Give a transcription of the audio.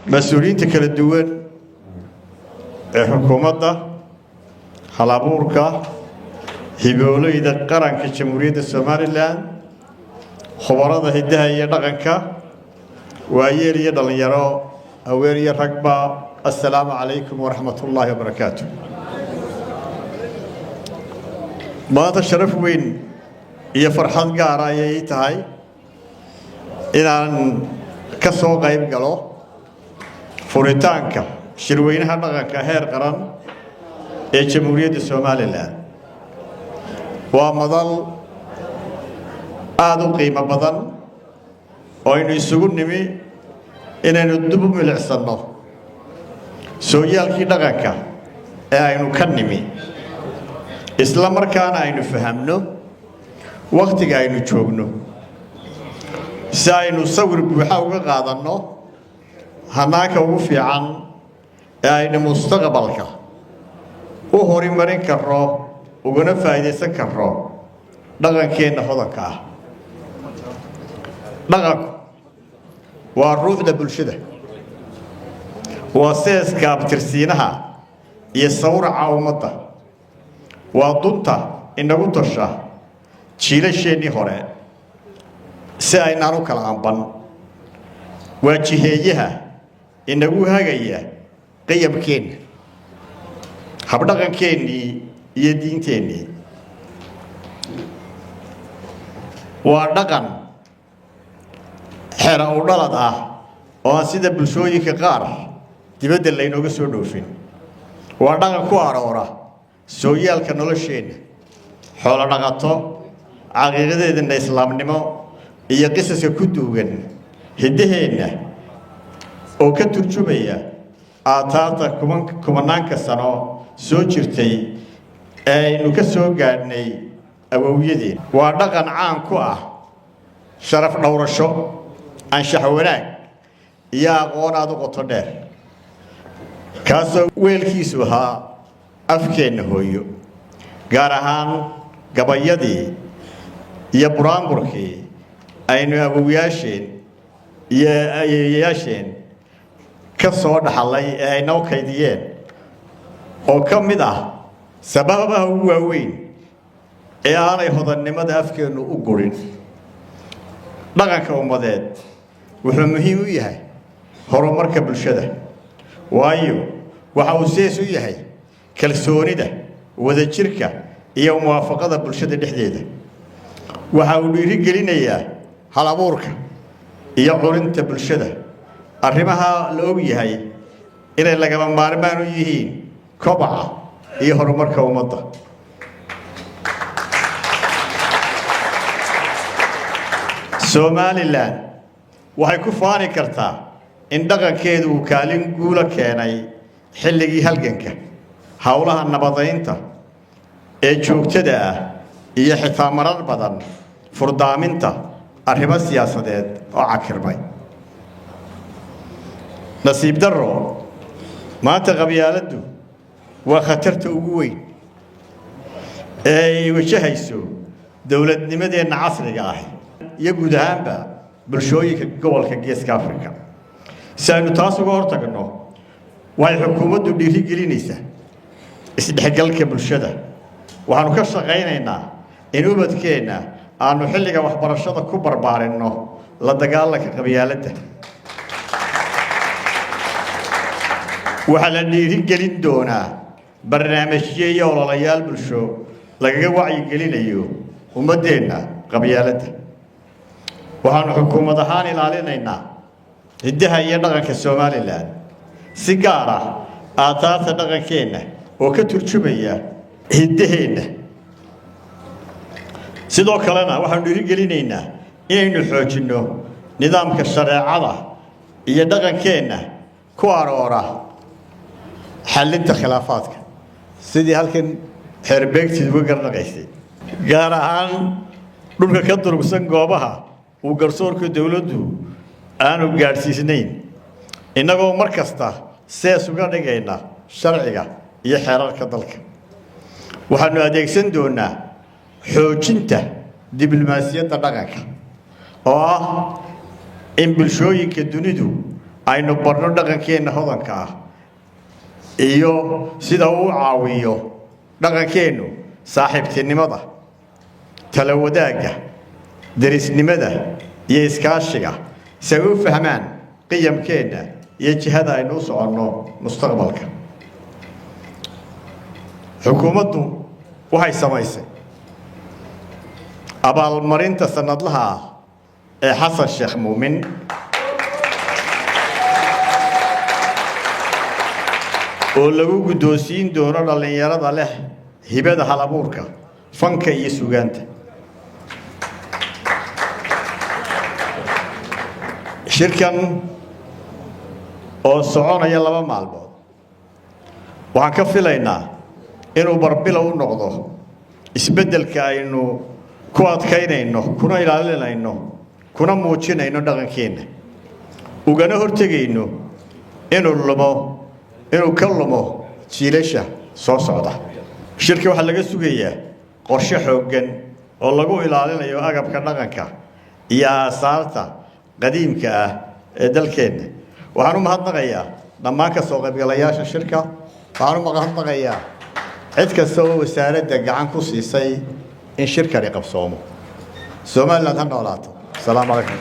مسؤولين تكل الدول حكومة حلابوركا هيبولو إذا قرن كجمهورية الصوماليلاند خبرات هدها يدغنكا وأيري يدلنيرو أويري ركبة السلام عليكم ورحمة الله وبركاته. ما تشرف وين يفرحان قارا يتهاي إن كسو قيب قالو فوريتانكا شروين هذا كهير قرن جمهورية الصوماليلاند ومضل آدو قيمة بدن وإنه يسوون نمي إنه ندب من العصنة سويال كي دغاكا إنه كان نمي إسلام مركان إنه فهمنه وقت إنه شوفنه ساينو صور بحاول قادنه هناك وفي عن إنه مستقبلك وهوري مرين كرو وقنا فايدة سكرو دغان كين هذاك دغاك والروح لبلشده وسيس كابترسينها يصور عومته وضنته إنه ترشة شيل الشيء هراء سأينارو كلام بن وجهيها إنه هاجية قيم كين حبدغان كيني يدين تاني ودغان حرا ودلدا oo sida bulshooyinka qaar dibadda la inooga soo dhoofin waa dhaqan ku aroora sooyaalka nolosheena xoolo dhaqato caqiidadeedna islaamnimo iyo qisaska ku duugan hidaheena oo ka turjumaya aataarta kumanaanka sano soo jirtay aynu ka soo gaadhnay awowyadeen waa dhaqan caan ku ah sharaf dhowrasho anshax wanaag iyo aqoon aad u qoto dheer kaasoo weelkiisu ahaa afkeenna hooyo gaar ahaan gabayadii iyo buraanburkii aynu awowyaasheen iyo ayeeyayaasheen ka soo dhaxalay ee ay noo kaydiyeen oo ka mid ah sababaha ugu waaweyn ee aanay hodannimada afkeennu u gurin dhaqanka ummadeed wuxuu muhiim u yahay horumarka bulshada waayo waxa uu sees u yahay kalsoonida wadajirka iyo muwaafaqada bulshada dhexdeeda waxa uu dhiirigelinayaa hal-abuurka iyo curinta bulshada arrimaha la og yahay inay lagama maarmaan u yihiin kobaca iyo horumarka ummadda Somaliland waxay ku faani kartaa in dhaqankeedu uu kaalin guula keenay xilligii halganka hawlaha nabadeynta ee joogtada ah iyo xitaa marar badan furdaaminta arrimo siyaasadeed oo cakirbay nasiib darro maanta qabyaaladdu waa khatarta ugu weyn ee ay wajahayso dowladnimadeenna casriga ah iyo guud ahaanba bulshooyinka gobolka Geeska Afrika si aynu taas uga hortagno way xukuumaddu dhiirigelinaysaa isdhexgalka bulshada waxaanu ka shaqaynaynaa in ubadkeena aanu xilliga waxbarashada ku barbaarinno la dagaalanka qabyaaladda waxa la dhiirigelin doonaa barnaamijyo iyo ololayaal bulsho lagaga wacyigelinayo ummadeenna qabyaaladda waxaanu xukuumad ahaan ilaalinaynaa hidaha iyo dhaqanka Somaliland si gaar ah aataarta dhaqankeena oo ka turjumaya hidaheena sidoo kalena waxaanu dhiirigelinaynaa inaynu xoojinno nidaamka shareecada iyo dhaqankeena ku aroora xallinta khilaafaadka sidii halkan xeerbeegtiisu uga garnaqaysay gaar ahaan dhulka ka durugsan goobaha uu garsoorka dawladdu aanu gaadhsiisnayn innagoo mar kasta sees uga dhigayna sharciga iyo xeerarka dalka waxaanu adeegsan doonaa xoojinta diblomaasiyadda dhaqanka oo ah in bulshooyinka dunidu aynu barno dhaqankeena hodanka ah iyo sida uu caawiyo dhaqankeenu saaxiibtinimada tala wadaagga derisnimada iyo iskaashiga si ay u fahmaan qiyamkeena iyo jihada aynu u soconno mustaqbalka xukuumaddu waxay samaysay abaalmarinta sanadlaha ah ee xasan sheekh muumin oo lagu guddoonsiin doono dhallinyarada leh hibada halabuurka fanka iyo suugaanta shirkan oo soconaya 2 maalmood waxaan ka filaynaa inuu barbilow u noqdo isbeddelka aynu ku adkaynayno kuna ilaalinayno kuna muujinayno dhaqankeena ugana hortegayno inuu ka lumo jiilasha soo socda shirka waxaa laga sugayaa qorshe xooggan oo lagu ilaalinayo agabka dhaqanka iyo aasaarta qadiimka ah ee dalkeena waxaan u mahadnaqayaa dhammaan ka soo qaybgalayaasha shirka waxaan u mahadnaqayaa cid kasta oo wasaaradda gacan ku siisay in shirkani qabsoomo Soomaaliland ha noolaato. Salaamu calaykum.